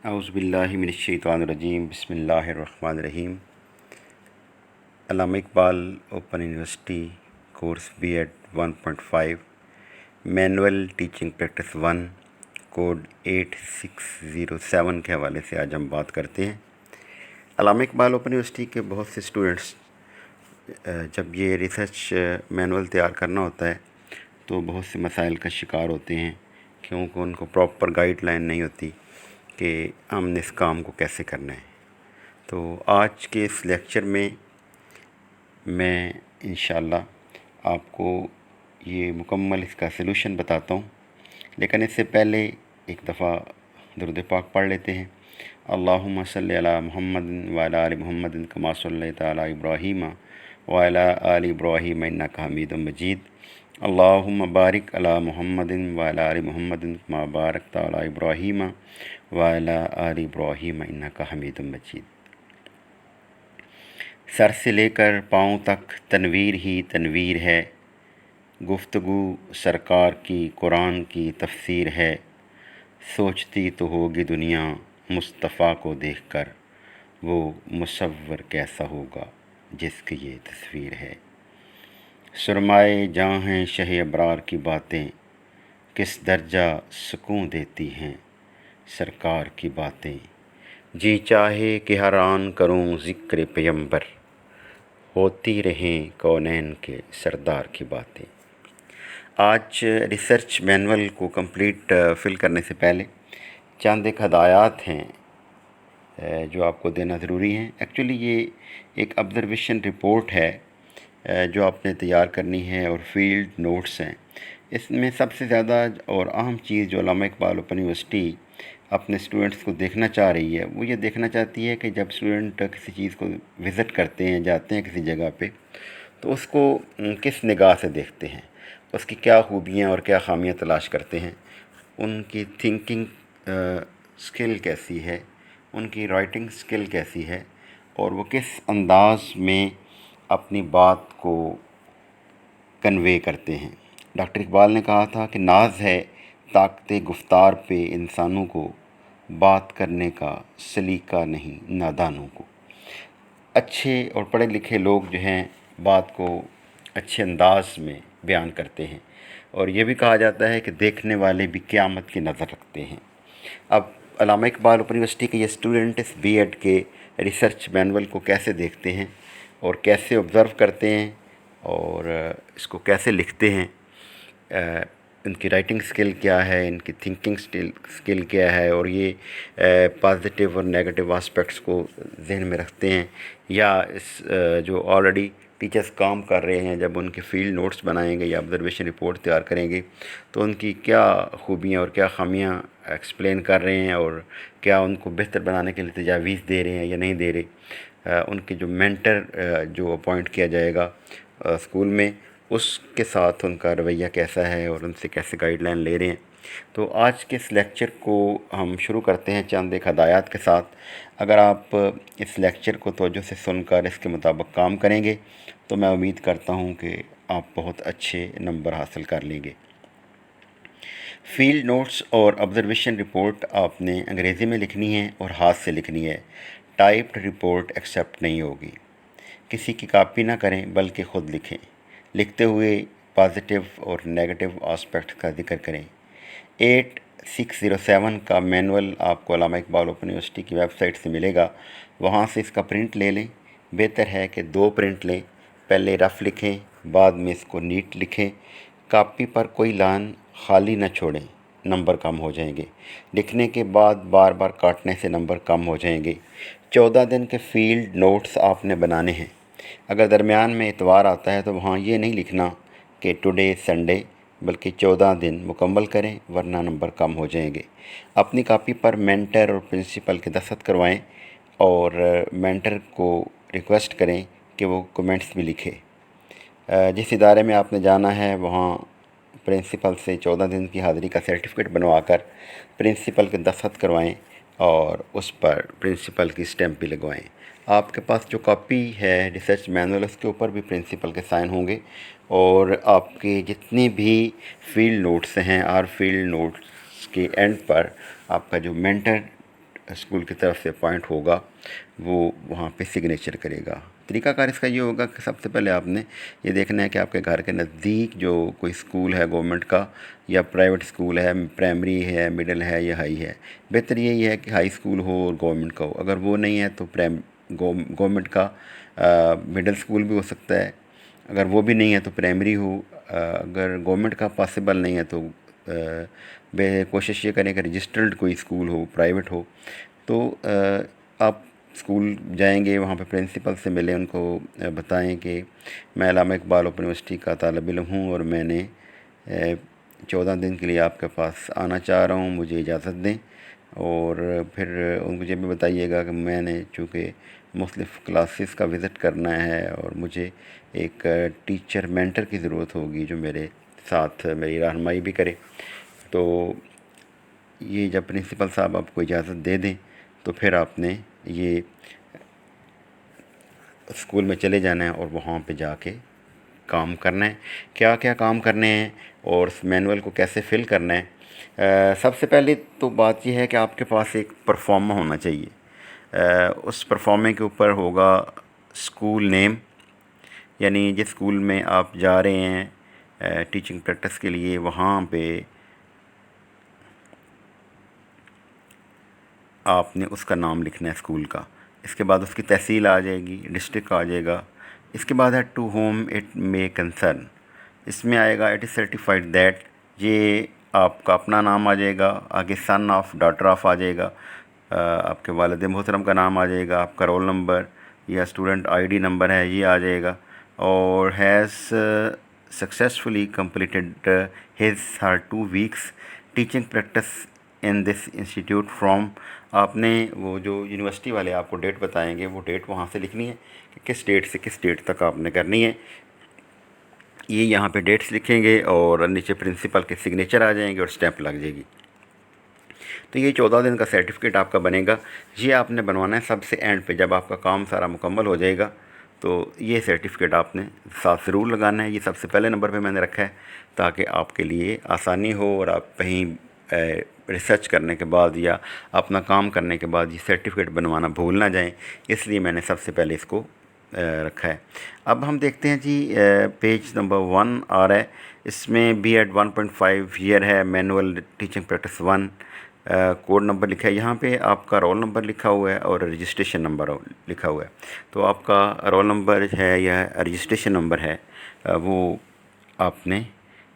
اعوذ باللہ من الشیطان الرجیم بسم اللہ الرحمن الرحیم۔ Allama Iqbal open university course B.Ed 1.5 manual teaching practice 1 code 8607 کے حوالے سے آج ہم بات کرتے ہیں۔ علامہ اقبال اوپن یونیورسٹی کے بہت سے اسٹوڈنٹس جب یہ ریسرچ مینول تیار کرنا ہوتا ہے تو بہت سے مسائل کا شکار ہوتے ہیں، کیونکہ ان کو پراپر گائیڈ لائن نہیں ہوتی کہ ہم نے اس کام کو کیسے کرنا ہے۔ تو آج کے اس لیکچر میں میں انشاءاللہ آپ کو یہ مکمل اس کا سلوشن بتاتا ہوں، لیکن اس سے پہلے ایک دفعہ درود پاک پڑھ لیتے ہیں۔ اللہم صلی علی محمد وعلی آل محمد کما صلیت علی ابراہیم وعلی آل ابراہیم انک حمید مجید۔ اللہم بارک علی محمد وعلی آل محمد کما بارکت علی ابراہیم وعلی آل ابراہیم انک حمید مجید۔ سر سے لے کر پاؤں تک تنویر ہی تنویر ہے، گفتگو سرکار کی قرآن کی تفسیر ہے، سوچتی تو ہوگی دنیا مصطفیٰ کو دیکھ کر، وہ مصور کیسا ہوگا جس کی یہ تصویر ہے۔ سرمائے جاں ہیں شہ ابرار کی باتیں، کس درجہ سکون دیتی ہیں سرکار کی باتیں، جی چاہے کہ ہر آن کروں ذکر پیمبر، ہوتی رہیں کونین کے سردار کی باتیں۔ آج ریسرچ مینول کو کمپلیٹ فل کرنے سے پہلے چند ایک ہدایات ہیں جو آپ کو دینا ضروری ہیں۔ ایکچولی یہ ایک آبزرویشن رپورٹ ہے جو آپ نے تیار کرنی ہے اور فیلڈ نوٹس ہیں۔ اس میں سب سے زیادہ اور اہم چیز جو علامہ اقبال اوپن یونیورسٹی اپنے اسٹوڈنٹس کو دیکھنا چاہ رہی ہے وہ یہ دیکھنا چاہتی ہے کہ جب اسٹوڈنٹ کسی چیز کو وزٹ کرتے ہیں، جاتے ہیں کسی جگہ پہ، تو اس کو کس نگاہ سے دیکھتے ہیں، اس کی کیا خوبیاں اور کیا خامیاں تلاش کرتے ہیں، ان کی تھنکنگ سکل کیسی ہے، ان کی رائٹنگ سکل کیسی ہے، اور وہ کس انداز میں اپنی بات کو کنوے کرتے ہیں۔ ڈاکٹر اقبال نے کہا تھا کہ ناز ہے طاقت گفتار پہ انسانوں کو، بات کرنے کا سلیقہ نہیں نادانوں کو۔ اچھے اور پڑھے لکھے لوگ جو ہیں بات کو اچھے انداز میں بیان کرتے ہیں، اور یہ بھی کہا جاتا ہے کہ دیکھنے والے بھی قیامت کی نظر رکھتے ہیں۔ اب علامہ اقبال اوپن یونیورسٹی کے یہ اسٹوڈنٹ اس B.Ed کے ریسرچ مینول کو کیسے دیکھتے ہیں اور کیسے آبزرو کرتے ہیں اور اس کو کیسے لکھتے ہیں، ان کی رائٹنگ سکل کیا ہے، ان کی تھنکنگ سکل کیا ہے، اور یہ پازیٹیو اور نیگیٹو آسپیکٹس کو ذہن میں رکھتے ہیں، یا اس جو آلریڈی ٹیچرز کام کر رہے ہیں جب ان کے فیلڈ نوٹس بنائیں گے یا آبزرویشن رپورٹ تیار کریں گے تو ان کی کیا خوبیاں اور کیا خامیاں ایکسپلین کر رہے ہیں، اور کیا ان کو بہتر بنانے کے لیے تجاویز دے رہے ہیں یا نہیں دے رہے۔ ان کے جو مینٹر جو اپوائنٹ کیا جائے گا اسکول میں، اس کے ساتھ ان کا رویہ کیسا ہے اور ان سے کیسے گائیڈ لائن لے رہے ہیں۔ تو آج کے اس لیکچر کو ہم شروع کرتے ہیں چند ایک ہدایات کے ساتھ۔ اگر آپ اس لیکچر کو توجہ سے سن کر اس کے مطابق کام کریں گے تو میں امید کرتا ہوں کہ آپ بہت اچھے نمبر حاصل کر لیں گے۔ فیلڈ نوٹس اور آبزرویشن رپورٹ آپ نے انگریزی میں لکھنی ہے اور ہاتھ سے لکھنی ہے۔ ٹائپڈ رپورٹ ایکسیپٹ نہیں ہوگی۔ کسی کی کاپی نہ کریں بلکہ خود لکھیں، لکھتے ہوئے پازیٹیو اور نیگیٹو آسپیکٹ کا ذکر کریں۔ 8607 کا مینول آپ کو علامہ اقبال اوپن یونیورسٹی کی ویب سائٹ سے ملے گا، وہاں سے اس کا پرنٹ لے لیں۔ بہتر ہے کہ 2 پرنٹ لیں، پہلے رف لکھیں، بعد میں اس کو نیٹ لکھیں۔ کاپی پر کوئی لائن خالی نہ چھوڑیں، نمبر کم ہو جائیں گے۔ لکھنے کے بعد بار بار کاٹنے سے نمبر کم ہو جائیں گے۔ 14 دن کے فیلڈ نوٹس آپ نے بنانے ہیں۔ اگر درمیان میں اتوار آتا ہے تو وہاں یہ نہیں لکھنا کہ ٹوڈے سنڈے، بلکہ 14 دن مکمل کریں ورنہ نمبر کم ہو جائیں گے۔ اپنی کاپی پر مینٹر اور پرنسپل کے دستخط کروائیں اور مینٹر کو ریکویسٹ کریں کہ وہ کمنٹس بھی لکھے۔ جس ادارے میں آپ نے جانا ہے وہاں پرنسپل سے 14 دن کی حاضری کا سرٹیفکیٹ بنوا کر پرنسپل کے دستخط کروائیں اور اس پر پرنسپل کی اسٹیمپ بھی لگوائیں۔ آپ کے پاس جو کاپی ہے ریسرچ مینول، اس کے اوپر بھی پرنسپل کے سائن ہوں گے، اور آپ کے جتنے بھی فیلڈ نوٹس ہیں، ہر فیلڈ نوٹس کے اینڈ پر آپ کا جو مینٹر اسکول کی طرف سے اپوائنٹ ہوگا وہ وہاں پہ سگنیچر کرے گا۔ طریقہ کار اس کا یہ ہوگا کہ سب سے پہلے آپ نے یہ دیکھنا ہے کہ آپ کے گھر کے نزدیک جو کوئی اسکول ہے گورنمنٹ کا یا پرائیویٹ اسکول ہے، پرائمری ہے، مڈل ہے یا ہائی ہے۔ بہتر یہی ہے کہ ہائی اسکول ہو اور گورنمنٹ کا ہو۔ اگر وہ نہیں ہے تو گورنمنٹ کا مڈل اسکول بھی ہو سکتا ہے، اگر وہ بھی نہیں ہے تو پرائمری ہو۔ اگر گورنمنٹ کا پاسبل نہیں ہے تو کوشش یہ کریں کہ رجسٹرڈ کوئی اسکول ہو، پرائیویٹ ہو۔ تو آپ اسکول جائیں گے، وہاں پہ پرنسپل سے ملیں، ان کو بتائیں کہ میں علامہ اقبال اوپن یونیورسٹی کا طالب علم ہوں اور میں نے 14 دن کے لیے آپ کے پاس آنا چاہ رہا ہوں، مجھے اجازت دیں۔ اور پھر ان کو یہ بھی بتائیے گا کہ میں نے چونکہ مختلف کلاسز کا وزٹ کرنا ہے اور مجھے ایک ٹیچر مینٹر کی ضرورت ہوگی جو میرے ساتھ میری رہنمائی بھی کرے۔ تو یہ جب پرنسپل صاحب آپ کو اجازت دے دیں تو پھر آپ نے یہ اسکول میں چلے جانا ہے اور وہاں پہ جا کے کام کرنا ہے۔ کیا کیا کام کرنے ہیں اور اس مینول کو کیسے فل کرنا ہے؟ سب سے پہلے تو بات یہ ہے کہ آپ کے پاس ایک پرفارما ہونا چاہیے۔ اس پرفارمے کے اوپر ہوگا اسکول نیم، یعنی جس اسکول میں آپ جا رہے ہیں ٹیچنگ پریکٹس کے لیے وہاں پہ آپ نے اس کا نام لکھنا ہے اسکول کا۔ اس کے بعد اس کی تحصیل آ جائے گی، ڈسٹرکٹ آ جائے گا۔ اس کے بعد ہے to whom it may concern, اس میں آئے گا اٹ از سرٹیفائڈ دیٹ، یہ آپ کا اپنا نام آ جائے گا، آگے سن آف، ڈاٹر آف آ جائے گا، آپ کے والد محترم کا نام آ جائے گا، آپ کا رول نمبر یا اسٹوڈنٹ آئی ڈی نمبر ہے یہ آ جائے گا، اور has successfully completed his her 2 weeks teaching practice in this institute from, آپ نے وہ جو یونیورسٹی والے آپ کو ڈیٹ بتائیں گے وہ ڈیٹ وہاں سے لکھنی ہے کہ کس ڈیٹ سے کس ڈیٹ تک آپ نے کرنی ہے۔ یہ یہاں پہ ڈیٹس لکھیں گے اور نیچے پرنسپل کے سگنیچر آ جائیں گے اور اسٹیمپ لگ جائے گی۔ تو یہ 14 دن کا سرٹیفکیٹ آپ کا بنے گا۔ یہ آپ نے بنوانا ہے سب سے اینڈ پہ، جب آپ کا کام سارا مکمل ہو جائے گا تو یہ سرٹیفکیٹ آپ نے ساتھ ضرور لگانا ہے۔ یہ سب سے پہلے نمبر پہ میں نے رکھا ہے تاکہ آپ کے لیے آسانی ہو اور آپ کہیں ریسرچ کرنے کے بعد یا اپنا کام کرنے کے بعد یہ سرٹیفکیٹ بنوانا بھول نہ جائیں، اس لیے میں نے سب سے پہلے اس کو رکھا ہے۔ اب ہم دیکھتے ہیں جی پیج نمبر 1 آ رہا ہے، اس میں بی ایڈ 1.5 ایئر ہے، مینول ٹیچنگ پریکٹس 1، کوڈ نمبر لکھا ہے، یہاں پہ آپ کا رول نمبر لکھا ہوا ہے اور رجسٹریشن نمبر لکھا ہوا ہے۔ تو آپ کا رول نمبر ہے یا رجسٹریشن نمبر ہے وہ آپ نے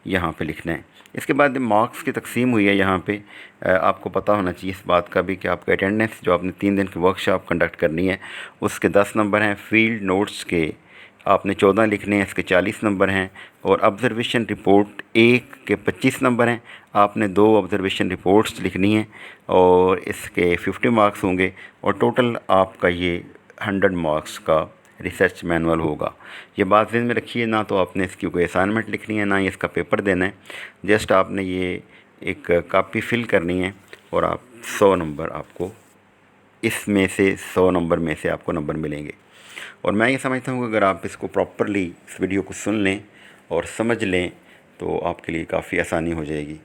یہاں پہ لکھنا ہے۔ اس کے بعد مارکس کی تقسیم ہوئی ہے یہاں پہ، آپ کو پتہ ہونا چاہیے اس بات کا بھی کہ آپ کا اٹینڈنس جو آپ نے 3 دن کی ورک شاپ کنڈکٹ کرنی ہے اس کے 10 نمبر ہیں، فیلڈ نوٹس کے آپ نے 14 لکھنے ہیں، اس کے 40 نمبر ہیں، اور آبزرویشن رپورٹ 1 کے 25 نمبر ہیں، آپ نے 2 آبزرویشن رپورٹس لکھنی ہیں اور اس کے 50 مارکس ہوں گے، اور ٹوٹل آپ کا یہ 100 مارکس کا ریسرچ مینول ہوگا۔ یہ بات ذہن میں رکھیے، نہ تو آپ نے اس کی کوئی اسائنمنٹ لکھنی ہے نہ ہی اس کا پیپر دینا ہے، جسٹ آپ نے یہ ایک کاپی فل کرنی ہے اور آپ 100 نمبر آپ کو اس میں سے 100 نمبر میں سے آپ کو نمبر ملیں گے۔ اور میں یہ سمجھتا ہوں کہ اگر آپ اس کو پراپرلی اس ویڈیو کو سن لیں اور سمجھ لیں تو آپ کے لیے کافی آسانی ہو جائے گی۔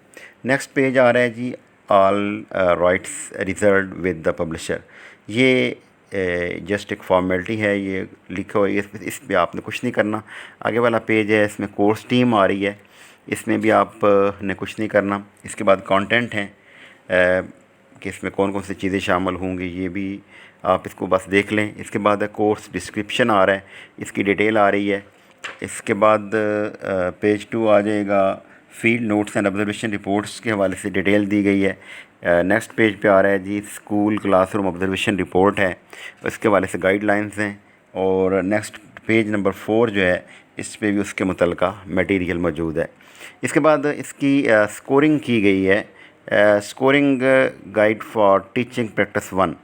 نیکسٹ پیج آ رہا ہے جی، all rights reserved with the publisher, یہ جسٹ ایک فارمیلٹی ہے، یہ لکھا ہوا ہے، اس پہ آپ نے کچھ نہیں کرنا۔ آگے والا پیج ہے، اس میں کورس ٹیم آ رہی ہے، اس میں بھی آپ نے کچھ نہیں کرنا۔ اس کے بعد کانٹینٹ ہیں کہ اس میں کون کون سی چیزیں شامل ہوں گی، یہ بھی آپ اس کو بس دیکھ لیں۔ اس کے بعد ہے کورس ڈسکرپشن آ رہا ہے، اس کی ڈیٹیل آ رہی ہے۔ اس کے بعد پیج 2 آ جائے گا، field notes and observation reports کے حوالے سے ڈیٹیل دی گئی ہے۔ نیکسٹ پیج پہ آ رہا ہے جی، school classroom observation report ہے، اس کے حوالے سے گائیڈ لائنز ہیں، اور نیکسٹ پیج نمبر 4 جو ہے اس پہ بھی اس کے متعلقہ میٹیریل موجود ہے۔ اس کے بعد اس کی سکورنگ کی گئی ہے، scoring guide for teaching practice 1،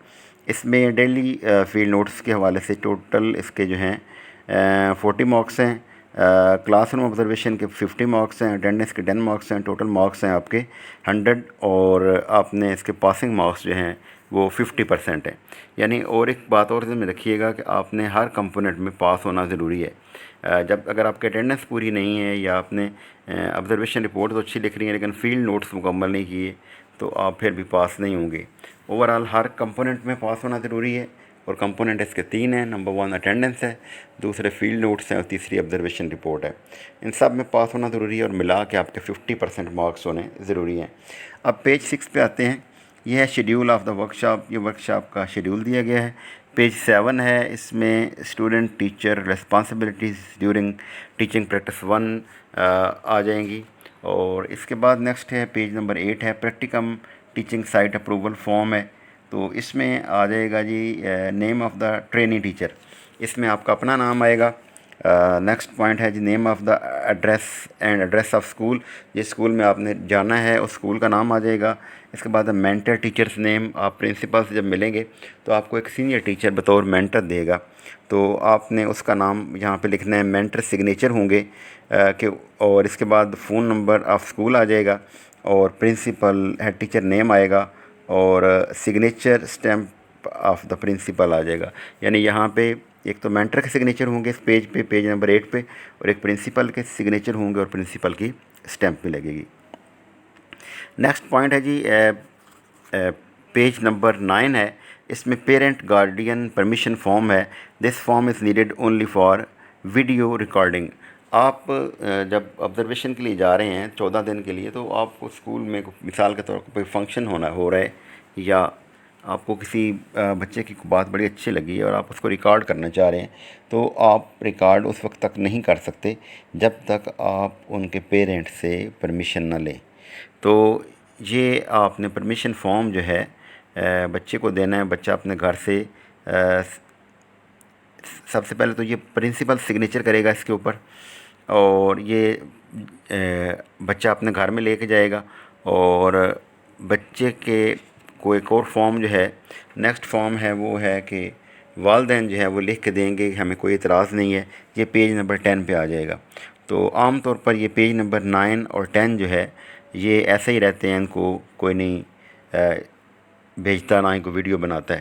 اس میں ڈیلی فیلڈ نوٹس کے حوالے سے ٹوٹل اس کے جو ہیں 40 مارکس ہیں، کلاس روم آبزرویشن کے 50 مارکس ہیں، اٹینڈنس کے 10 مارکس ہیں، ٹوٹل مارکس ہیں آپ کے 100، اور آپ نے اس کے پاسنگ مارکس جو ہیں وہ 50% ہیں۔ یعنی اور ایک بات اور ذہن میں رکھیے گا کہ آپ نے ہر کمپوننٹ میں پاس ہونا ضروری ہے۔ جب اگر آپ کی اٹینڈنس پوری نہیں ہے یا آپ نے آبزرویشن رپورٹ تو اچھی لکھ رہی ہیں لیکن فیلڈ نوٹس مکمل نہیں کیے تو آپ پھر بھی پاس نہیں ہوں گے۔ اوورآل ہر کمپوننٹ میں پاس ہونا ضروری ہے، اور کمپوننٹ اس کے 3 ہیں۔ نمبر 1 اٹینڈنس ہے، دوسرے فیلڈ نوٹس ہیں، اور تیسری آبزرویشن رپورٹ ہے۔ ان سب میں پاس ہونا ضروری ہے، اور ملا کے آپ کے 50% مارکس ہونے ضروری ہیں۔ اب پیج 6 پہ آتے ہیں۔ یہ ہے schedule of the work shop, یہ ورک شاپ کا شیڈیول دیا گیا ہے۔ پیج 7 ہے، اس میں student teacher responsibilities during teaching practice 1 آ جائیں گی۔ اور اس کے بعد نیکسٹ ہے پیج نمبر 8 ہے، practicum teaching site approval form ہے۔ تو اس میں آ جائے گا جی name of the training teacher, اس میں آپ کا اپنا نام آئے گا۔ نیکسٹ پوائنٹ ہے جی name of the address and address of school, جس اسکول میں آپ نے جانا ہے اس اسکول کا نام آ جائے گا۔ اس کے بعد مینٹر ٹیچرس نیم، آپ پرنسپل سے جب ملیں گے تو آپ کو ایک سینئر ٹیچر بطور مینٹر دے گا، تو آپ نے اس کا نام یہاں پہ لکھنا ہے، مینٹر سگنیچر ہوں گے کہ، اور اس کے بعد فون نمبر آف اسکول آ جائے گا، اور پرنسپل ہیڈ ٹیچر نیم آئے گا، اور signature stamp of the principal آ جائے گا۔ یعنی یہاں پہ ایک تو مینٹر کے سگنیچر ہوں گے اس پیج پہ، پیج نمبر 8 پہ، اور ایک پرنسپل کے سگنیچر ہوں گے، اور پرنسپل کی اسٹیمپ بھی لگے گی۔ نیکسٹ پوائنٹ ہے جی پیج نمبر 9 ہے، اس میں پیرنٹ گارڈین پرمیشن فارم ہے۔ This form is needed only for video recording. آپ جب آبزرویشن کے لیے جا رہے ہیں 14 دن کے لیے، تو آپ کو اسکول میں مثال کے طور پر کوئی فنکشن ہو رہا ہے، یا آپ کو کسی بچے کی بات بڑی اچھی لگی ہے اور آپ اس کو ریکارڈ کرنا چاہ رہے ہیں، تو آپ ریکارڈ اس وقت تک نہیں کر سکتے جب تک آپ ان کے پیرنٹ سے پرمیشن نہ لیں۔ تو یہ آپ نے پرمیشن فارم جو ہے بچے کو دینا ہے۔ بچہ اپنے گھر سے سب سے پہلے تو یہ پرنسپل سگنیچر کرے گا اس کے اوپر، اور یہ بچہ اپنے گھر میں لے کے جائے گا، اور بچے کے کو ایک اور فارم جو ہے، نیکسٹ فارم ہے وہ ہے کہ والدین جو ہے وہ لکھ کے دیں گے کہ ہمیں کوئی اعتراض نہیں ہے۔ یہ پیج نمبر 10 پہ آ جائے گا۔ تو عام طور پر یہ پیج نمبر 9 اور 10 جو ہے یہ ایسے ہی رہتے ہیں، ان کو کوئی نہیں بھیجتا، نہ ہی کوئی ویڈیو بناتا ہے،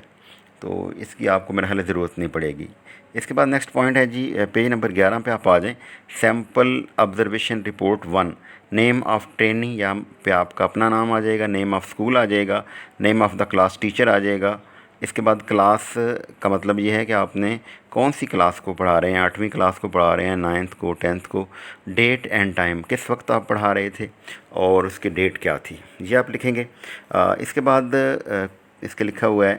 تو اس کی آپ کو میرے خیال ہے ضرورت نہیں پڑے گی۔ اس کے بعد نیکسٹ پوائنٹ ہے جی پیج نمبر 11 پہ آپ آ جائیں، sample observation report 1، name of training, یہاں پہ آپ کا اپنا نام آ جائے گا، نیم آف اسکول آ جائے گا، name of the class teacher آ جائے گا۔ اس کے بعد کلاس کا مطلب یہ ہے کہ آپ نے کون سی کلاس کو پڑھا رہے ہیں، 8ویں کلاس کو پڑھا رہے ہیں، 9th کو، 10th کو، ڈیٹ اینڈ ٹائم، کس وقت آپ پڑھا رہے تھے اور اس کی ڈیٹ کیا تھی، یہ آپ لکھیں گے۔ اس کے بعد اس کے لکھا ہوا ہے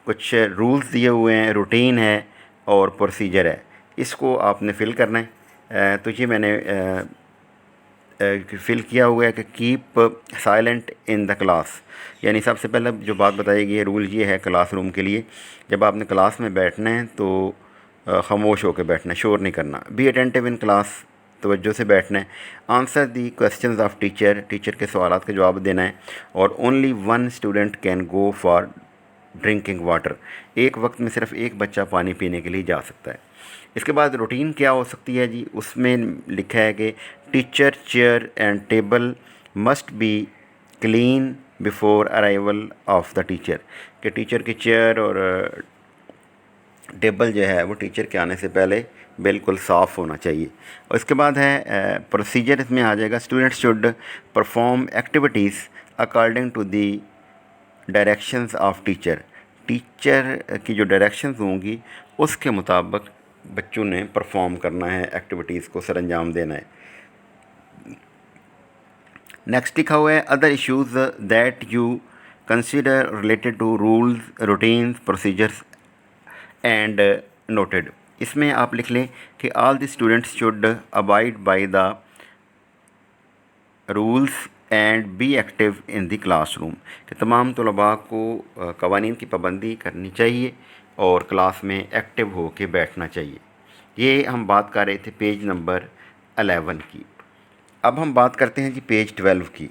کچھ رولز دیے ہوئے ہیں، روٹین ہے اور پروسیجر ہے، اس کو آپ نے فل کرنا ہے۔ تو یہ میں نے فل کیا ہوا ہے کہ keep silent in the class, یعنی سب سے پہلے جو بات بتائی گئی ہے، رول یہ ہے کلاس روم کے لیے، جب آپ نے کلاس میں بیٹھنا ہے تو خاموش ہو کے بیٹھنا ہے، شور نہیں کرنا۔ بی اٹینٹیو ان کلاس، توجہ سے بیٹھنا ہے۔ Answer the questions of teacher, teacher کے سوالات کے جواب دینا ہے، اور only 1 student can go for drinking water, ایک وقت میں صرف ایک بچہ پانی پینے کے لیے جا سکتا ہے۔ اس کے بعد روٹین کیا ہو سکتی ہے جی، اس میں لکھا ہے کہ teacher chair and table must be clean before arrival of the teacher, کہ ٹیچر کی چیئر اور ٹیبل جو ہے وہ ٹیچر کے آنے سے پہلے بالکل صاف ہونا چاہیے۔ اور اس کے بعد ہے پروسیجر، اس میں آ جائے گا student should perform activities according to the directions of teacher, teacher کی جو ڈائریکشنز ہوں گی اس کے مطابق بچوں نے پرفارم کرنا ہے، ایکٹیویٹیز کو سر انجام دینا ہے۔ نیکسٹ لکھا ہوا ہے other issues that you consider related to rules, routines, procedures and noted, اس میں آپ لکھ لیں کہ all the students should abide by the rules and be active in the classroom, کہ تمام طلباء کو قوانین کی پابندی کرنی چاہیے اور کلاس میں ایکٹیو ہو کے بیٹھنا چاہیے۔ یہ ہم بات کر رہے تھے پیج نمبر 11 کی۔ اب ہم بات کرتے ہیں جی پیج 12 کی۔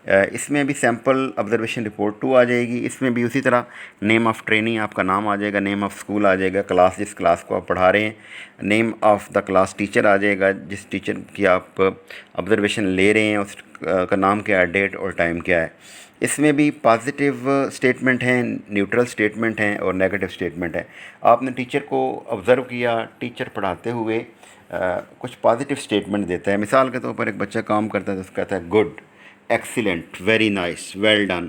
اس میں بھی سیمپل آبزرویشن رپورٹ 2 آ جائے گی، اس میں بھی اسی طرح نیم آف ٹریننگ آپ کا نام آ جائے گا، نیم آف اسکول آ جائے گا، کلاس جس کلاس کو آپ پڑھا رہے ہیں، name of the class teacher آ جائے گا، جس ٹیچر کی آپ آبزرویشن لے رہے ہیں اس کا نام کیا ہے، ڈیٹ اور ٹائم کیا ہے۔ اس میں بھی پازیٹیو اسٹیٹمنٹ ہیں، نیوٹرل اسٹیٹمنٹ ہیں اور نیگیٹو اسٹیٹمنٹ ہیں۔ آپ نے ٹیچر کو آبزرو کیا، ٹیچر پڑھاتے ہوئے کچھ پازیٹیو اسٹیٹمنٹ دیتا ہے، مثال کے طور پر ایک بچہ کام کرتا ہے تو اس کو کہتا ہے good, excellent, very nice, well done,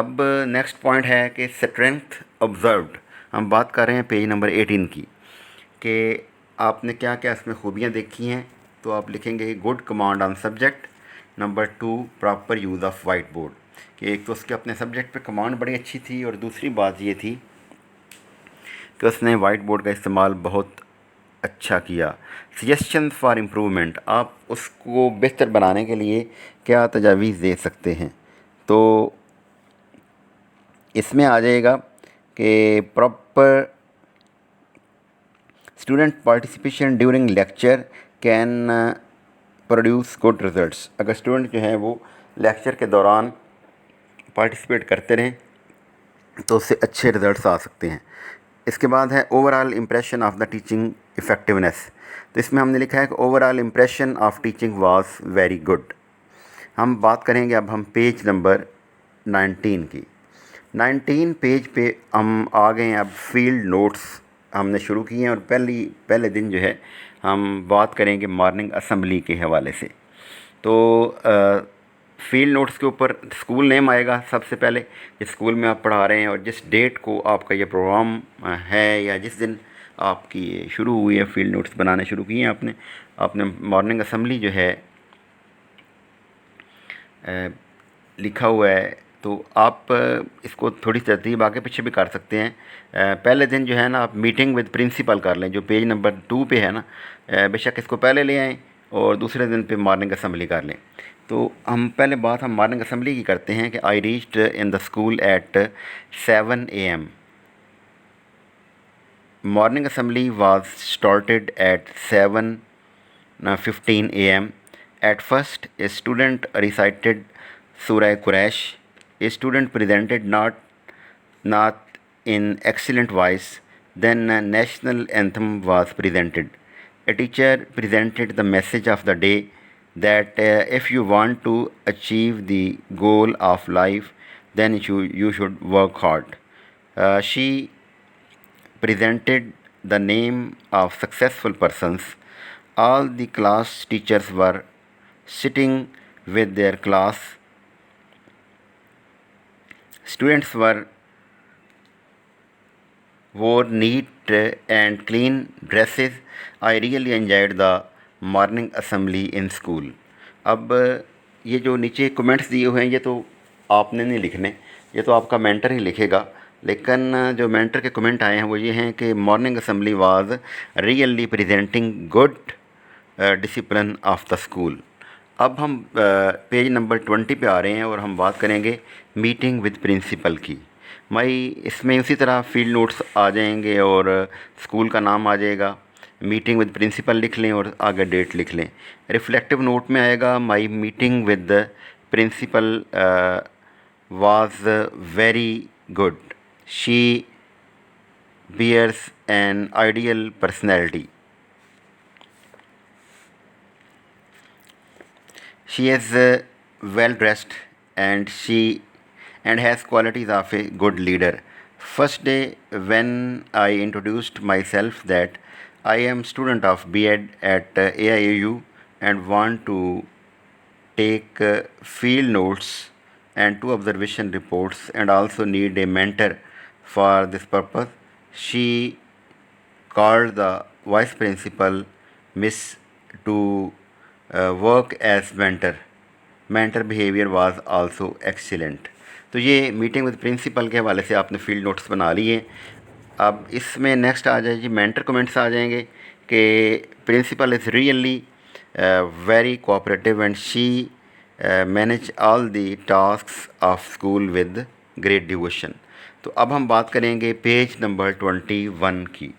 اب نیکسٹ پوائنٹ ہے کہ اسٹرینتھ آبزروڈ. ہم بات کر رہے ہیں پیج نمبر 18 کی کہ آپ نے کیا کیا اس میں خوبیاں دیکھی ہیں. تو آپ لکھیں گے good command on subject. Number 2 proper use of white board, کہ ایک تو اس کے اپنے سبجیکٹ پہ کمانڈ بڑی اچھی تھی, اور دوسری بات یہ تھی کہ اس نے وائٹ بورڈ کا استعمال بہت اچھا کیا. سجیشن فار امپرومنٹ, آپ اس کو بہتر بنانے کے لیے کیا تجاویز دے سکتے ہیں. تو اس میں آ جائے گا کہ proper student participation during lecture can produce good results. اگر اسٹوڈنٹ جو ہیں وہ لیکچر کے دوران پارٹیسپیٹ کرتے رہیں تو اس سے اچھے ریزلٹس آ سکتے ہیں. اس کے بعد ہے over all impression of the teaching effectiveness. تو اس میں ہم نے لکھا ہے کہ over all impression of teaching was very good. ہم بات کریں گے اب ہم پیج نمبر 19 کی. 19 پیج پہ ہم آ گئے ہیں. اب فیلڈ نوٹس ہم نے شروع کیے ہیں, اور پہلے دن جو ہے ہم بات کریں گے مارننگ اسمبلی کے حوالے سے. تو فیلڈ نوٹس کے اوپر اسکول نیم آئے گا سب سے پہلے, جس اسکول میں آپ پڑھا رہے ہیں, اور جس ڈیٹ کو آپ کا یہ پروگرام ہے, یا جس دن آپ کی شروع ہوئی ہے فیلڈ نوٹس بنانے شروع کیے ہیں آپ نے مارننگ اسمبلی جو ہے لکھا ہوا ہے. تو آپ اس کو تھوڑی ترتیب آگے پیچھے بھی کر سکتے ہیں. پہلے دن جو ہے نا آپ میٹنگ ود پرنسپل کر لیں, جو پیج نمبر 2 پہ ہے نا. بے شک اس کو پہلے لے آئیں, اور دوسرے دن پہ مارننگ اسمبلی کر لیں. تو ہم پہلے بات ہم مارننگ اسمبلی کی کرتے ہیں کہ I reached in the school at 7 AM. Morning assembly was started at 7:15 AM. At first, a student recited Surah Quraysh. A student presented not in excellent voice. Then a national anthem was presented. A teacher presented the message of the day that if you want to achieve the goal of life, then you should work hard. She presented the name of successful persons. All the class teachers were sitting with their class. Students wore neat and clean dresses. I really enjoyed the morning assembly in school. اب یہ جو نیچے comments دیے ہوئے ہیں یہ تو آپ نے نہیں لکھنے, یہ تو آپ کا مینٹر ہی لکھے گا. لیکن جو مینٹر کے کمنٹ آئے ہیں وہ یہ ہیں کہ morning assembly was really presenting good discipline of the school. اب ہم پیج نمبر 20 پہ آ رہے ہیں, اور ہم بات کریں گے میٹنگ ود پرنسپل کی. اس میں اسی طرح فیلڈ نوٹس آ جائیں گے, اور اسکول کا نام آ جائے گا. میٹنگ ود پرنسپل لکھ لیں اور آگے ڈیٹ لکھ لیں. ریفلیکٹیو نوٹ میں آئے گا my meeting with principal was very good. She bears an ideal personality. She is well dressed and has qualities of a good leader. First day when I introduced myself that I am student of B.Ed at AIAU and want to take field notes and 2 observation reports and also need a mentor for this purpose, she called the vice principal miss to work as mentor. Mentor behavior was also excellent. تو یہ meeting with principal کے حوالے سے آپ نے field notice بنا لیے. اب اس میں نیکسٹ آ جائے جی مینٹر کمنٹس آ جائیں گے کہ principal is really very cooperative and she manage all the tasks of school with great devotion. تو اب ہم بات کریں گے پیج نمبر 21 کی.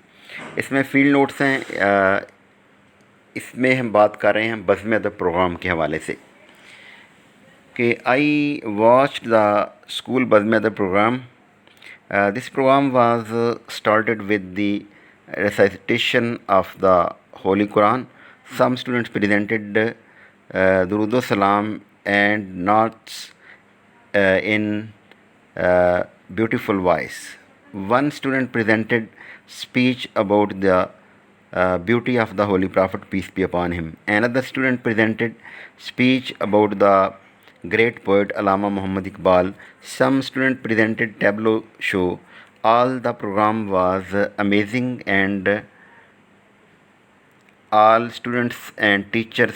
اس میں فیلڈ نوٹس ہیں. اس میں ہم بات کر رہے ہیں بزم ادب پروگرام کے حوالے سے کہ آئی واچ دا اسکول بزم ادب program. This program was started with the recitation of the holy Quran. Some students presented درود و سلام اینڈ ناٹس in beautiful voice. One student presented speech about the beauty of the Holy Prophet, peace be upon him. Another student presented speech about the great poet Allama Muhammad Iqbal. Some students presented tableau show. All the program was amazing and all students and teachers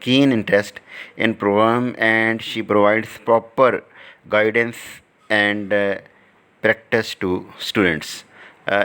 keen interest in program and she provides proper guidance and practice to students।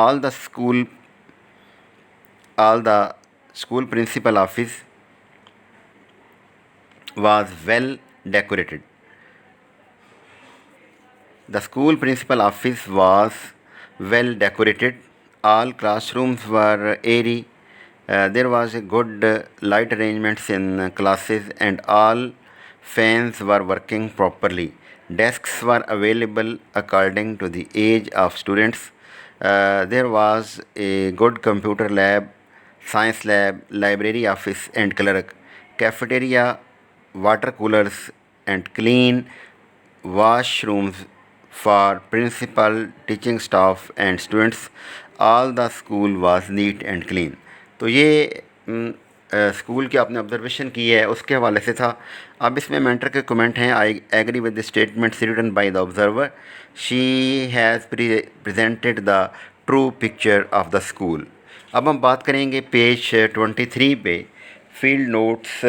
all the school principal office was well decorated. The school principal office was well decorated. All classrooms were airy. There was a good light arrangements in classes and all fans were working properly. Desks were available according to the age of students. There was a good computer lab, science lab, library office and clerk, cafeteria, water coolers and clean washrooms for principal, teaching staff and students. All the school was neat and clean. تو یہ school کی آپ نے observation کی ہے اس کے حوالے سے تھا۔ اب اس میں مینٹر کے کمنٹ ہیں I agree with the statements written by the observer, she has presented the true picture of the school. اب ہم بات کریں گے پیج 23 پہ فیلڈ نوٹس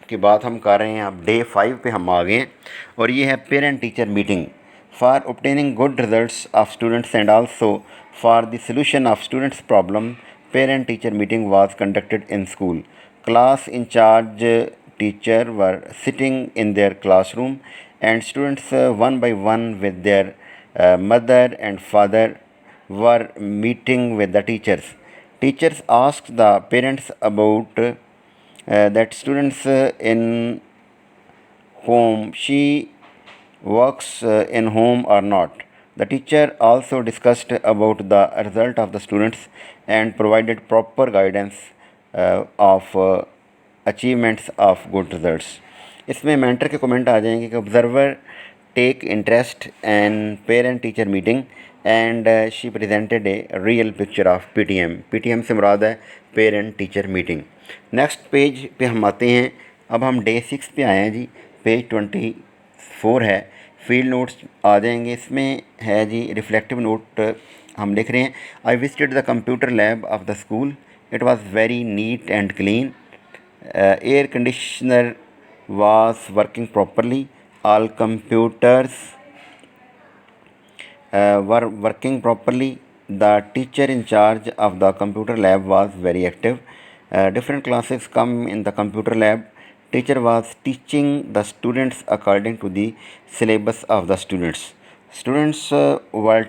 کی بات ہم کر رہے ہیں۔ اب ڈے 5 پہ ہم آ گئے ہیں اور یہ ہے parent teacher meeting for obtaining good results of students and also for the solution of students' problem. Parent teacher meeting was conducted in school. Class in charge teacher were sitting in their classroom and students one by one with their mother and father were meeting with the teachers. Teachers asked the parents about that students in whom she works in home or not. The teacher also discussed about the result of the students and provided proper guidance of achievements of good results. اس میں mentor کے comment آ جائیں گے کہ observer take interest in parent teacher meeting and she presented a real picture of PTM. PTM سے مراد ہے parent teacher meeting. Next page پہ ہم آتے ہیں۔ اب ہم ڈے 6 پہ آئے ہیں جی، پیج 24 ہے۔ فیلڈ نوٹس آ جائیں گے۔ اس میں ہے جی ریفلیکٹیو نوٹ ہم لکھ رہے ہیں I visited the computer lab of the school, it was very neat and clean, air conditioner was working properly, all computers were working properly. The teacher in charge of the computer lab was very active. Different classes come in the computer lab. Teacher was teaching the students according to the syllabus of the students. Students were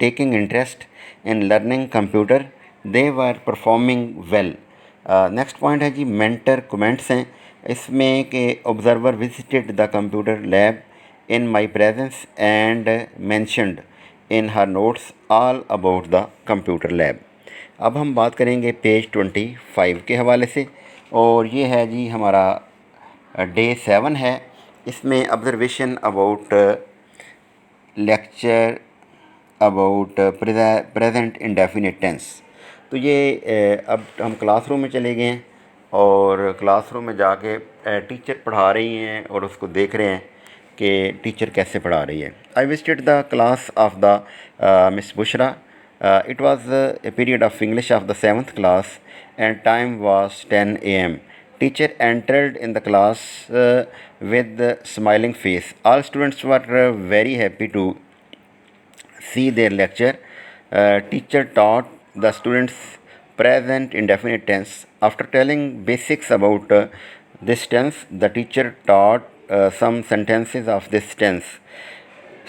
taking interest in learning computer. They were performing well. Next point ہے جی mentor comments ہیں۔ اس میں کہ observer visited the computer lab in my presence and mentioned in her notes all about the computer lab۔ اب ہم بات کریں گے page 25 کے حوالے سے اور یہ ہے جی ہمارا ڈے 7 ہے۔ اس میں observation about lecture about present indefinite tense۔ تو یہ اب ہم کلاس روم میں چلے گئے ہیں اور کلاس روم میں جا کے ٹیچر پڑھا رہی ہیں اور اس کو دیکھ رہے ہیں کہ ٹیچر کیسے پڑھا رہی ہے۔ I visited the class of the miss Bushra, it was a period of English of the 7th class and time was 10 AM۔ Teacher entered in the class with smiling face. All students were very happy to see their lecture. Teacher taught the students present indefinite tense. After telling basics about this tense, the teacher taught some sentences of this tense.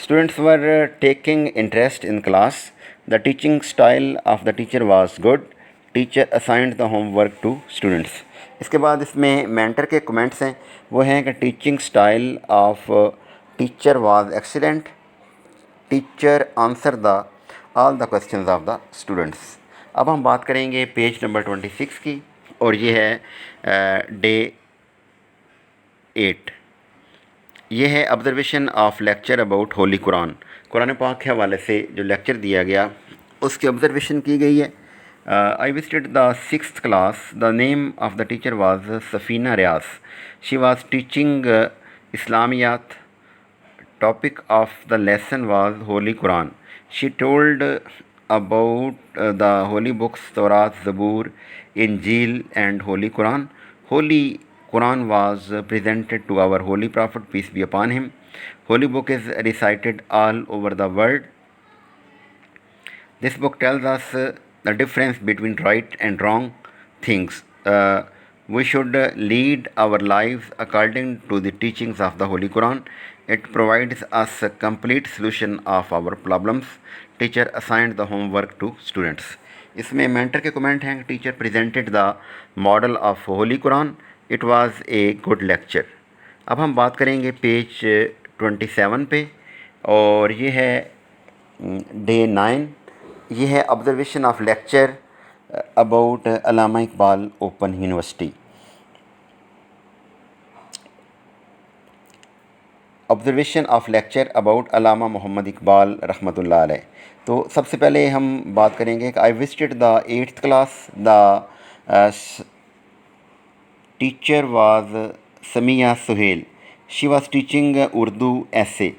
Students were taking interest in class. The teaching style of the teacher was good. Teacher assigned the homework to students. اس کے بعد اس میں mentor کے comments ہیں، وہ ہیں کہ teaching style of teacher was excellent, teacher answer the all the questions of the students. اب ہم بات کریں گے پیج نمبر 26 کی اور یہ ہے ڈے 8 یہ ہے observation of lecture about holy Quran. قرآن پاک کے حوالے سے جو لیکچر دیا گیا اس کی آبزرویشن کی گئی ہے. آئی وزٹڈ دا 6th کلاس. The name of the teacher was Safina Riaz. She was teaching Islamiat. Topic of the lesson was Holy Quran. She told about the holy books Torah, Zabur, Injil and Holy Quran. Holy Quran was presented to our Holy Prophet, peace be upon him. Holy book is recited all over the world. This book tells us the difference between right and wrong things. We should lead our lives according to the teachings of the Holy Quran. It provides us a complete solution of our problems. Teacher assigned the homework to students. اس میں mentor کے comment ہیں. Teacher presented the model of holy Quran. It was a good lecture. اب ہم بات کریں گے page 27 پہ, اور یہ ہے ڈے 9. یہ ہے observation of lecture about Allama Iqbal open university. Observation of lecture about علامہ محمد اقبال رحمۃ اللہ علیہ. تو سب سے پہلے ہم بات کریں گے کہ آئی وزٹڈ دا 8th کلاس. The teacher was Sumaiya Sohail. She was teaching Urdu essay.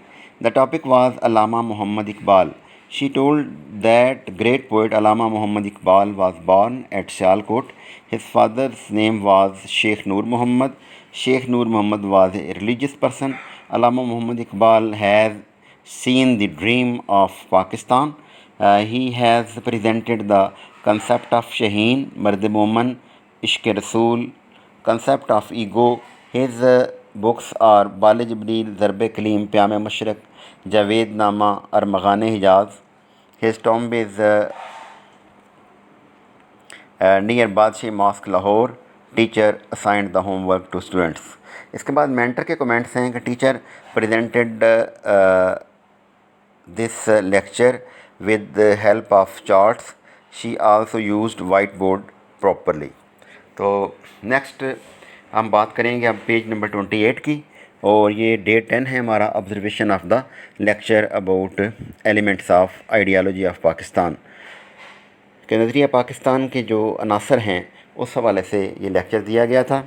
The topic was Allama Muhammad Iqbal. She told that great poet Allama Muhammad Iqbal was born at Sialkot. His father's name was Sheikh Nur Muhammad. Sheikh Nur Muhammad was a religious person. Allama Muhammad Iqbal has seen the dream of Pakistan. He has presented the concept of Shaheen, Mard Momin, Ishq Rasool, concept of ego. His books are Bal Jibreel, Zarb Kalim, Pyam Mashriq, Javed Nama, Armaghan Hijaz. His tomb is near Badshah Mosque, Lahore. Teacher assigned the homework to students. اس کے بعد mentor کے comments ہیں کہ teacher presented this lecture with help of charts. She also used white board properly. تو next ہم بات کریں گے اب پیج نمبر 28 کی, اور یہ ڈے 10 ہے ہمارا observation of the lecture about elements of ideology of Pakistan. کہ نظریہ پاکستان کے جو عناصر ہیں اس حوالے سے یہ لیکچر دیا گیا تھا.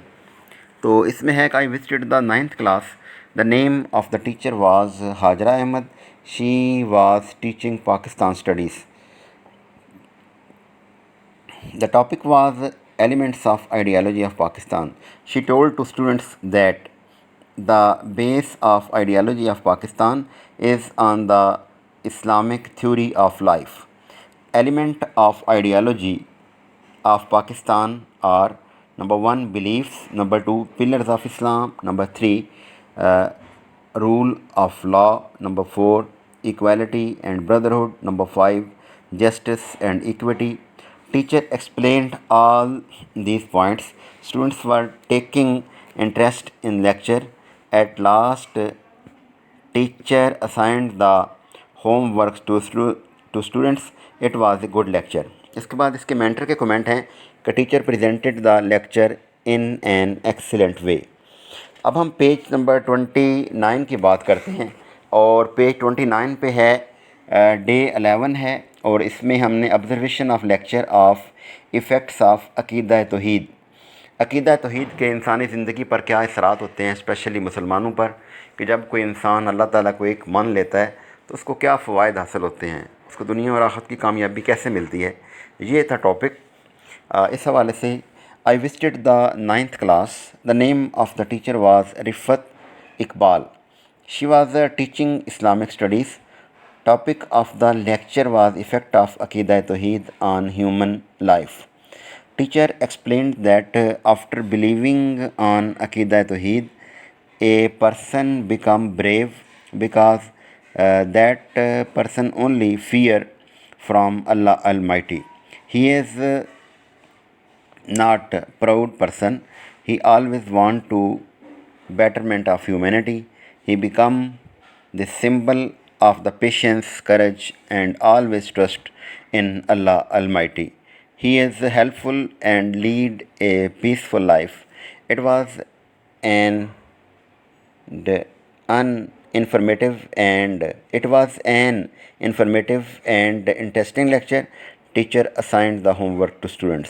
تو اس میں ہے کہ آئی وزٹڈ دا 9th کلاس. The name of the teacher was Hajra Ahmed. She was teaching Pakistan studies. The topic was elements of ideology of Pakistan. She told to students that the base of ideology of Pakistan is on the Islamic theory of life. Element of ideology of Pakistan are number 1 beliefs, number 2 pillars of Islam, number 3 rule of law, number 4 equality and brotherhood, number 5 justice and equity. Teacher explained all these points. Students were taking interest in lecture. At last, teacher assigned the homework to students. It was a good lecture. اس کے بعد اس کے mentor کے comment ہیں کہ teacher presented the lecture in an excellent way. اب ہم پیج نمبر 29 کی بات کرتے ہیں, اور پیج 29 پہ ہے ڈے 11 ہے, اور اس میں ہم نے observation of lecture of effects of عقیدہ توحید. عقیدہ توحید کے انسانی زندگی پر کیا اثرات ہوتے ہیں, اسپیشلی مسلمانوں پر, کہ جب کوئی انسان اللہ تعالیٰ کو ایک مان لیتا ہے تو اس کو کیا فوائد حاصل ہوتے ہیں, اس کو دنیا اور آخرت کی کامیابی کیسے ملتی ہے. یہ تھا ٹاپک. اس حوالے سے آئی وزٹڈ دا 9th کلاس. The name of the teacher was Riffat Iqbal. She was teaching Islamic studies. Topic of the lecture was effect of عقیدہ توحید on human life. Teacher explained that after believing on Aqidah Tawheed, a person become brave because that person only fear from Allah Almighty. He is not a proud person. He always want to betterment of humanity. He become the symbol of the patience, courage, and always trust in Allah Almighty. He is helpful and lead a peaceful life. It was an it was an informative and interesting lecture. Teacher assigned the homework to students.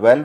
12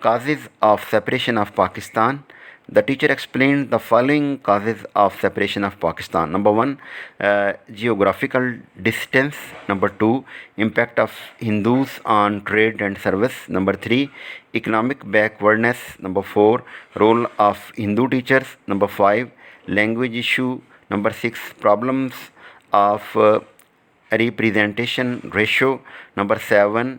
causes of separation of Pakistan. The teacher explained the following causes of separation of Pakistan. Number 1, geographical distance. Number 2, impact of Hindus on trade and service. Number 3, economic backwardness. Number 4, role of Hindu teachers. Number 5, language issue. Number 6, problems of representation ratio. Number 7,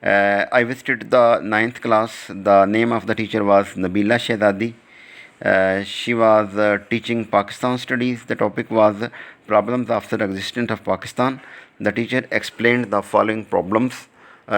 I visited the 9th class. The name of the teacher was Nabila Shehzadi. She was teaching Pakistan studies. The topic was problems after existence of Pakistan. The teacher explained the following problems.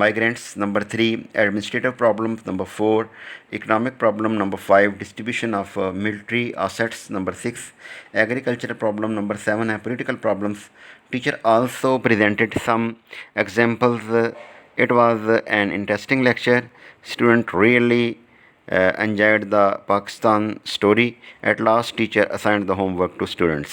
migrants. Number 3, administrative problems. Number 4, economic problem. Number 5, distribution of military assets. Number 6, agricultural problem. Number 7, political problems. Teacher also presented some examples. It was an interesting lecture. Student really enjoyed the Pakistan story. At last teacher assigned the homework to students.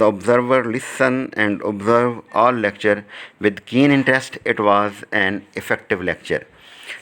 the observer listen and observe all lecture with keen interest. It was an effective lecture.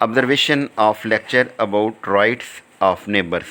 observation of lecture about rights of neighbors.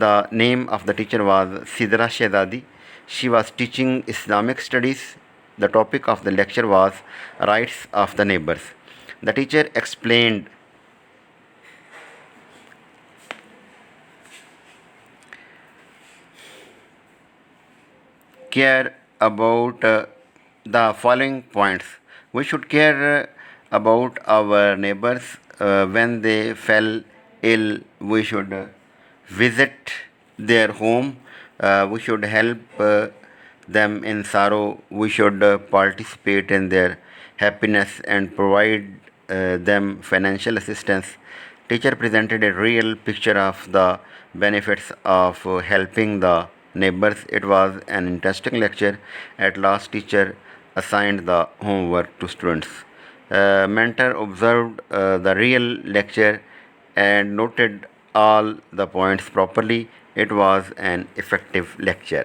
The name of the teacher was Sidra Shehzadi. She was teaching Islamic studies. The topic of the lecture was rights of the neighbors. The teacher explained care about the following points. We should care about our neighbors when they fell ill. We should visit their home. We should help them in sorrow. We should participate in their happiness and provide them financial assistance. Teacher presented a real picture of the benefits of helping the neighbors. It was an interesting lecture. At last teacher assigned the homework to students. Mentor observed the real lecture and noted all the points properly. It was an effective lecture.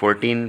14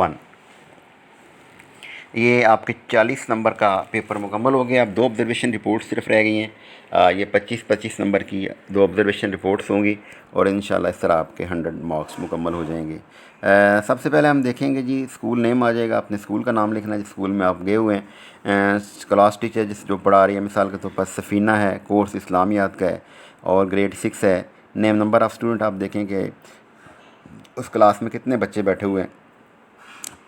1। یہ آپ کے 40 number کا paper مکمل ہو گیا. اب 2 observation reports صرف رہ گئی ہیں. یہ 25 نمبر کی 2 آبزرویشن رپورٹس ہوں گی اور انشاءاللہ اس طرح آپ کے 100 مارکس مکمل ہو جائیں گے. سب سے پہلے ہم دیکھیں گے جی اسکول نیم آ جائے گا. اپنے اسکول کا نام لکھنا ہے جس اسکول میں آپ گئے ہوئے ہیں. کلاس ٹیچر جو پڑھا رہی ہے مثال کے طور پر سفینہ ہے, کورس اسلامیات کا ہے اور گریڈ 6 ہے. نیم نمبر آف اسٹوڈنٹ آپ دیکھیں کہ اس کلاس میں کتنے بچے بیٹھے ہوئے ہیں,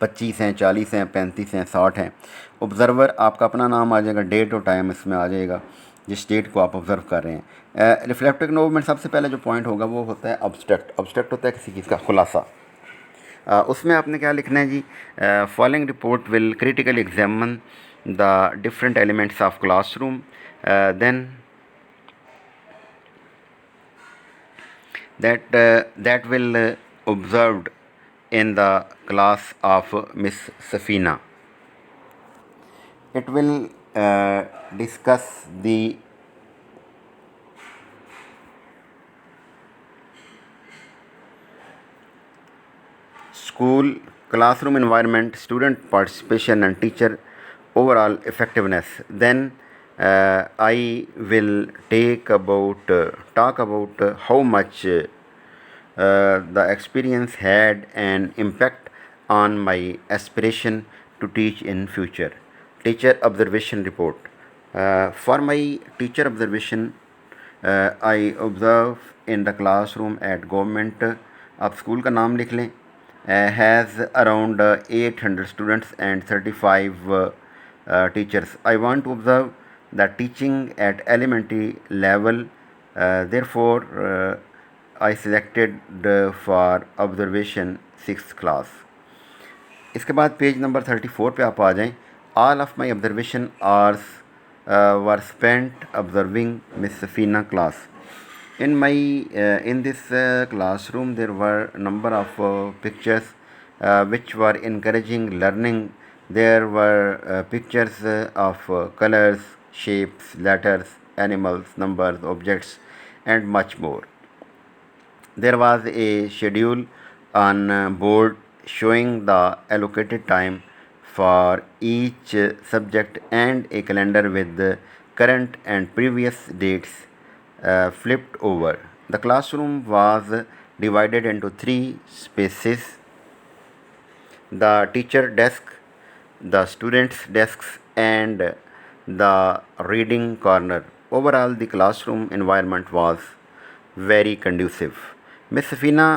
25 ہیں, 40 ہیں, 35 ہیں, 60 ہیں. آبزرور آپ کا اپنا نام آ جائے گا, ڈیٹ اور ٹائم اس میں آ جائے گا جس ڈیٹ کو آپ آبزرو کر رہے ہیں. ریفلیکٹو موومنٹ سب سے پہلے جو پوائنٹ ہوگا وہ ہوتا ہے ابسٹریکٹ. ابسٹریکٹ ہوتا ہے کسی چیز کا خلاصہ. اس میں آپ نے کیا لکھنا ہے جی, following report will critically examine the different elements of classroom then that will observed in the class of Miss Safina. It will discuss the school classroom environment, student participation and teacher overall effectiveness. Then I will talk about how much the experience had an impact on my aspiration to teach in future. Teacher observation report. For my teacher observation, I observe in the classroom at government. آپ school کا نام لکھ لیں. Has around 800 students and 35 teachers. I want to observe the teaching at elementary level. Therefore, I selected for observation 6th class. اس کے بعد page number 34 پہ آپ آ جائیں. All of my observation hours were spent observing Miss Safina class. In this classroom there were number of pictures which were encouraging learning. There were pictures of colors, shapes, letters, animals, numbers, objects and much more. There was a schedule on board showing the allocated time for each subject and a calendar with the current and previous dates flipped over. The classroom was divided into 3 spaces: the teacher desk, the students' desks and the reading corner. Overall, the classroom environment was very conducive. Miss Safina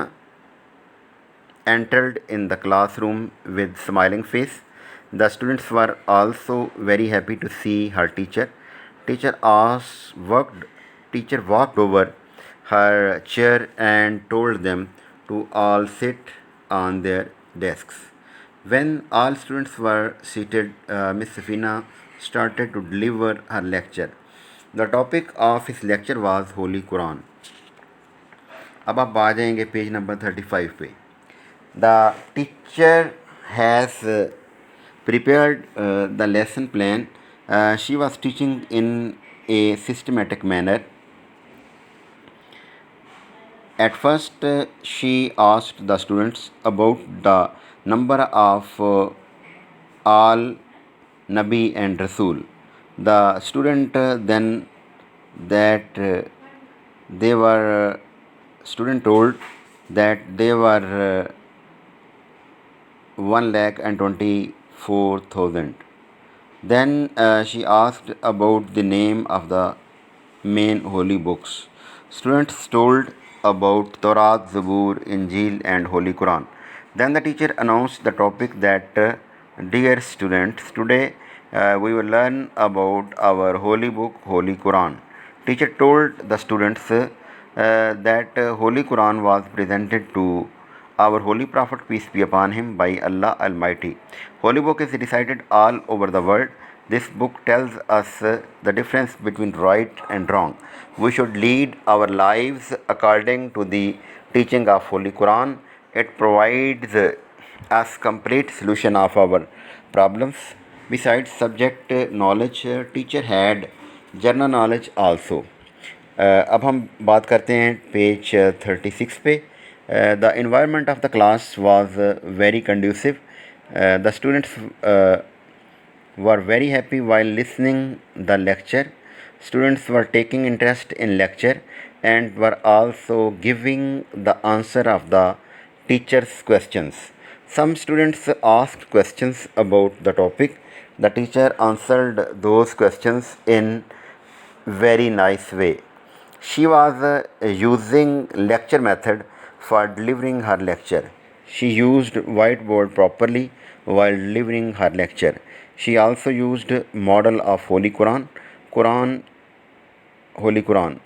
entered in the classroom with smiling face. The students were also very happy to see her teacher. Teacher walked over her chair and told them to all sit on their desks. When all students were seated, Miss Safina started to deliver her lecture. The topic of his lecture was Holy Quran. اب آپ آ جائیں گے page number 35 پہ. The teacher has prepared the lesson plan. She was teaching in a systematic manner. At first, she asked the students about the number of all Nabi and Rasul. The student then that they were student told that they were 1,24,000. Then she asked about the name of the main holy books. Students told about Torah, Zabur, Injil and Holy Quran. Then the teacher announced the topic that dear students, today we will learn about our holy book, Holy Quran. Teacher told the students that Holy Quran was presented to our Holy Prophet, peace be upon him, by Allah Almighty. Holy book is recited all over the world. This book tells us the difference between right and wrong. We should lead our lives according to the teaching of Holy Quran. It provides us complete solution of our problems. Besides subject knowledge, teacher had general knowledge also. اب ہم بات کرتے ہیں page 36 پہ. The environment of the class was very conducive. The students were very happy while listening the lecture. Students were taking interest in lecture and were also giving the answer of the teacher's questions. Some students asked questions about the topic. The teacher answered those questions in very nice way. She was using lecture method for delivering her lecture. She used whiteboard properly while delivering her lecture. She also used model of Holy Quran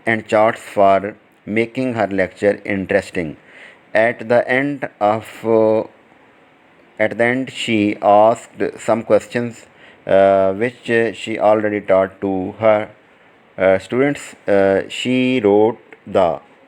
and charts for making her lecture interesting. At the end of at the end, she asked some questions which she already taught to her students. She wrote the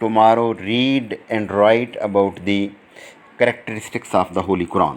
tomorrow read and write about the characteristics of the Holy Quran.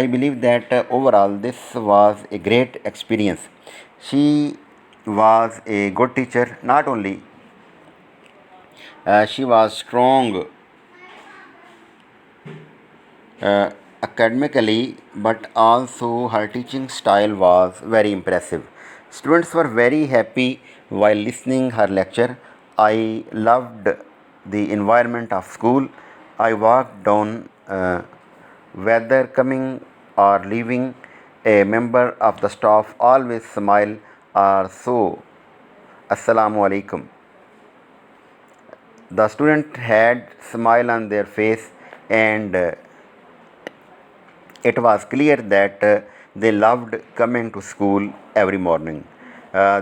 I believe that overall this was a great experience. She was a good teacher. Not only she was strong academically, but also her teaching style was very impressive. Students were very happy while listening her lecture. I loved the environment of school. I walked down whether coming or leaving, a member of the staff always smile or so assalamu alaikum. The student had smile on their face, and it was clear that they loved coming to school every morning.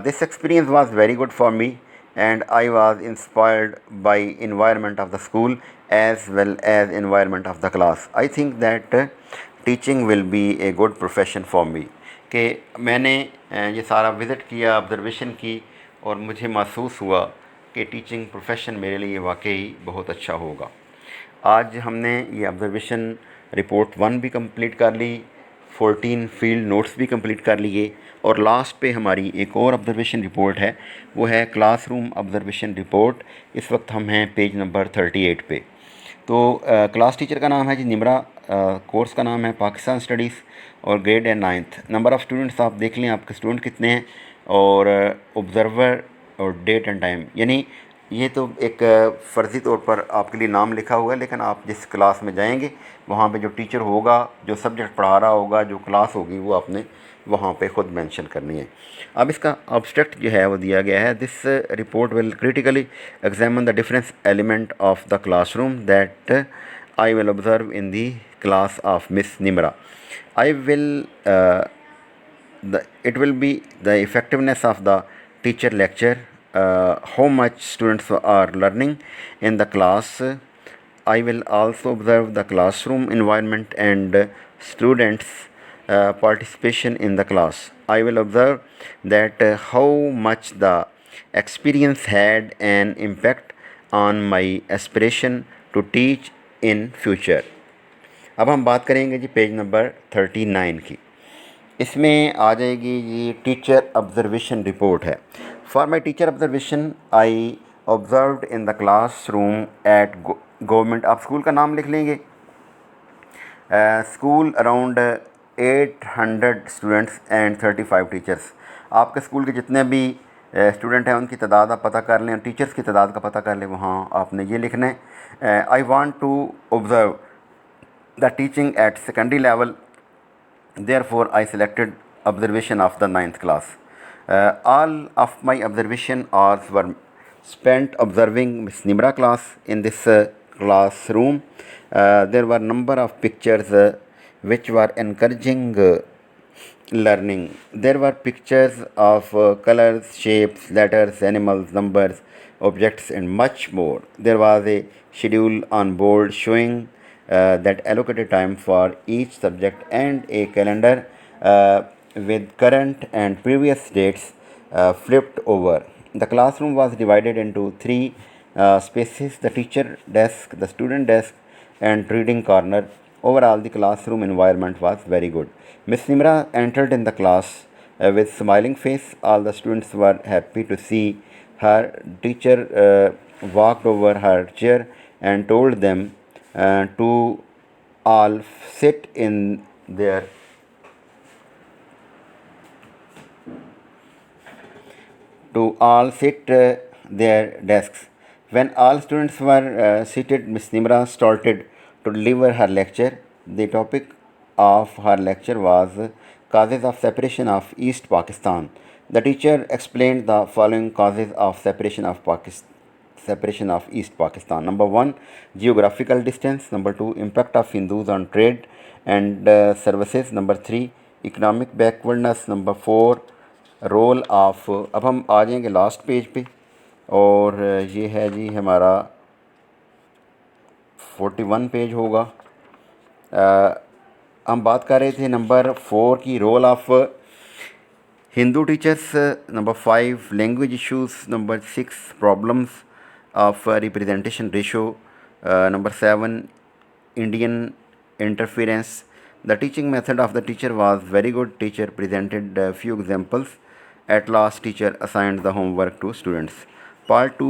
This experience was very good for me, and I was inspired by environment of the school as well as environment of the class. I think that teaching will be a good profession for me. کہ میں نے یہ سارا visit کیا, observation کی, اور مجھے محسوس ہوا کہ ٹیچنگ پروفیشن میرے لیے واقعی بہت اچھا ہوگا. آج ہم نے یہ آبزرویشن رپورٹ 1 بھی کمپلیٹ کر لی, 14 فیلڈ نوٹس بھی کمپلیٹ کر لیے, اور لاسٹ پہ ہماری ایک اور آبزرویشن رپورٹ ہے, وہ ہے کلاس روم آبزرویشن رپورٹ. اس وقت ہم ہیں پیج نمبر 38 پہ. تو کلاس ٹیچر کا نام ہے جی نمرا, کورس کا نام ہے پاکستان اسٹڈیز, اور گریڈ ہے 9th. نمبر آف اسٹوڈنٹس آپ دیکھ لیں آپ کے اسٹوڈنٹ کتنے ہیں, اور آبزرور اور ڈیٹ اینڈ ٹائم. یعنی یہ تو ایک فرضی طور پر آپ کے لیے نام لکھا ہوا ہے, لیکن آپ جس کلاس میں جائیں گے وہاں پہ جو ٹیچر ہوگا, جو سبجیکٹ پڑھا رہا ہوگا, جو کلاس ہوگی, وہ آپ نے وہاں پہ خود مینشن کرنی ہے. اب اس کا آبسٹریکٹ جو ہے وہ دیا گیا ہے. This report will critically examine the difference element of the class room that I will observe in the class of Miss Nimra. It will be the effectiveness of the teacher lecture, how much students are learning in the class. I will also observe the classroom environment and students' participation in the class. I will observe that how much the experience had an impact on my aspiration to teach in future. اب ہم بات کریں گے جی page number 39 کی. اس میں آ جائے گی جی ٹیچر آبزرویشن رپورٹ ہے. For my teacher observation I observed in the class room at government. آپ اسکول کا نام لکھ لیں گے. School around 800 students and 35 teachers. آپ کے اسکول کے جتنے بھی اسٹوڈنٹ ہیں ان کی تعداد آپ پتہ کر لیں, ٹیچرس کی تعداد کا پتہ کر لیں. وہاں آپ نے یہ لکھنا ہے, I want to observe the teaching at secondary level. Therefore, I selected observation of the 9th class. All of my observation hours were spent observing Miss Nimra class. In this classroom, there were number of pictures which were encouraging learning. There were pictures of colors, shapes, letters, animals, numbers, objects, and much more. There was a schedule on board showing that allocated time for each subject and a calendar with current and previous dates flipped over. The classroom was divided into 3 spaces: the teacher desk, the student desk, and reading corner. Overall, the classroom environment was very good. Miss Nimra entered in the class with smiling face. All the students were happy to see Her teacher walked over her chair and told them to all sit in their their desks. When all students were seated, Miss Nimra started to deliver her lecture. The topic of her lecture was causes of separation of East Pakistan. The teacher explained the following causes of separation of East Pakistan. Number one, geographical distance. Number two, impact of Hindus on trade and services. Number three, economic backwardness. Number four, role of. اب ہم آ جائیں گے last page پہ، اور یہ ہے جی ہمارا 41 page ہوگا. ہم بات کر رہے تھے نمبر 4 کی، role of Hindu teachers. Number 5 language issues. Number 6 problems of representation ratio. Number 7 Indian interference. The teaching method of the teacher was very good. Teacher presented a few examples. At last, teacher assigned the homework to students. Part 2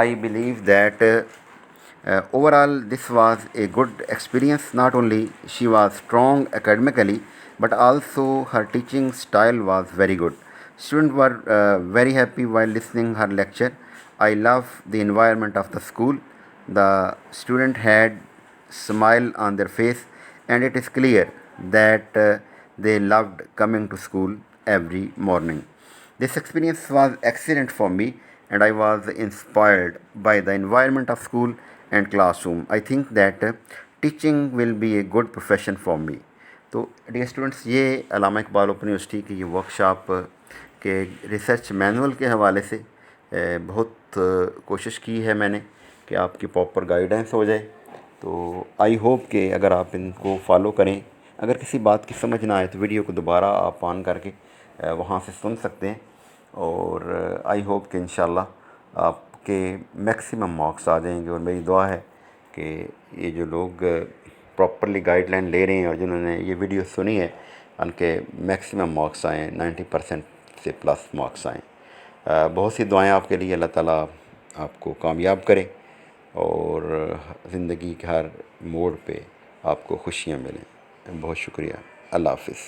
I believe that overall this was a good experience. Not only she was strong academically, but also her teaching style was very good. Students were very happy while listening her lecture. I love the environment of the school. The student had smile on their face, and it is clear that they loved coming to school every morning. This experience was excellent for me, and I was inspired by the environment of school and classroom. I think that teaching will be a good profession for me. تو dear students, یہ علامہ Iqbal open university کی یہ workshop کے research manual کے حوالے سے بہت کوشش کی ہے میں نے کہ آپ کی پراپر گائیڈنس ہو جائے. تو آئی ہوپ کہ اگر آپ ان کو فالو کریں، اگر کسی بات کی سمجھ نہ آئے تو ویڈیو کو دوبارہ آپ آن کر کے وہاں سے سن سکتے ہیں. اور آئی ہوپ کہ انشاءاللہ آپ کے میکسیمم مارکس آ جائیں گے. اور میری دعا ہے کہ یہ جو لوگ پراپرلی گائیڈ لائن لے رہے ہیں اور جنہوں نے یہ ویڈیو سنی ہے ان کے میکسیمم مارکس آئیں، 90% سے پلس مارکس آئیں. بہت سی دعائیں آپ کے لیے. اللہ تعالیٰ آپ کو کامیاب کرے اور زندگی کے ہر موڑ پہ آپ کو خوشیاں ملیں. بہت شکریہ. اللہ حافظ.